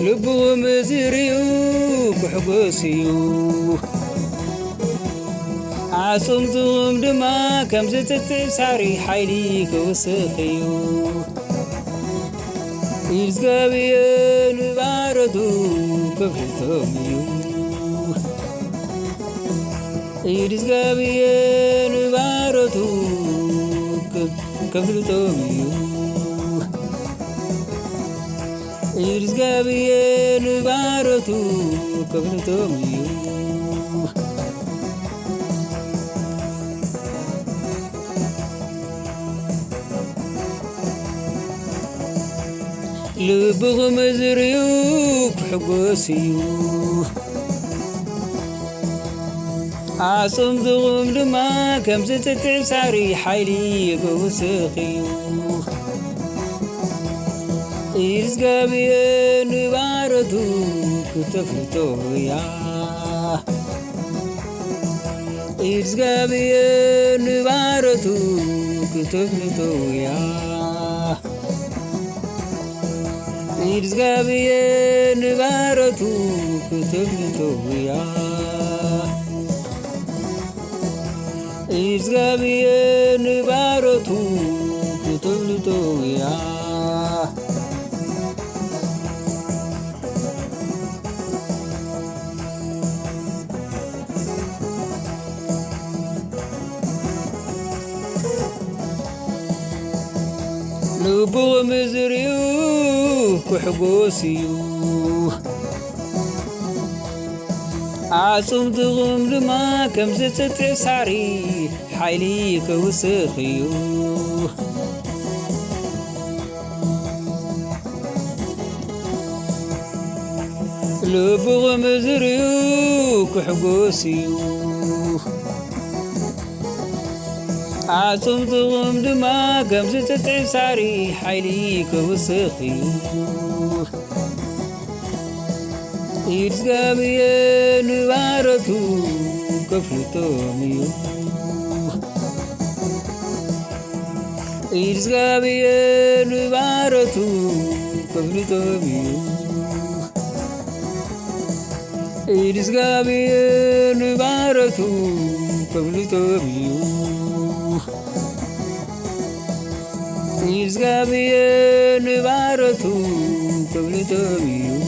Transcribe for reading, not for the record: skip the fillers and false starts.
ልብዎም ዝርዩ ክሕጐስዩ ዓጽምትዎም ድማ ከም ዝትትሳሪ ሓይሊ ክውስኽ እዩ ይዝገብየ ንባረቱ ክፍልቶም እዩ ይዝገብየ ንባረቱ ክፍልቶም እዩ ይዝገብየ ንባረቱ ክፍልቶም እዩ ልብኹም ዝርዩ ክሕጐስ እዩ ዓጽምትኹም ድማ ከም ዝትትሳሪ ሓይሊ ክውስኽ እዩ ይዝገብየ ንባረቱ ክተፍልጦ እያ ይዝገብየ ንባረቱ ክተፍልጦ እያ ይዝገብየ ንባረቱ ክተፍልጦ እያ ይዝገብየ ንባረቱ ክተፍልጦ እያ ልብዎም ዝርዩ ክሕጐስ እዩ ዓጽምትኹም ድማ ከም ዝትትሳሪ ሓይሊ ክውስኽ እዩ ልብዎም ዝርዩ ክሕጐስ እዩ ዓጽምትኹም ድማ ከም ዝትትሳሪ ሓይሊ ክውስኽ እዩ ይዝገብየ ንባረቱ ክፍልጦም እዩ ይዝገብየ ንባረቱ ክፍልጦም እዩ ይዝገብየ ንባረቱ ክፍልጦም እዩ ይዝገብየ ንባረቱ ክፍልጦም እዩ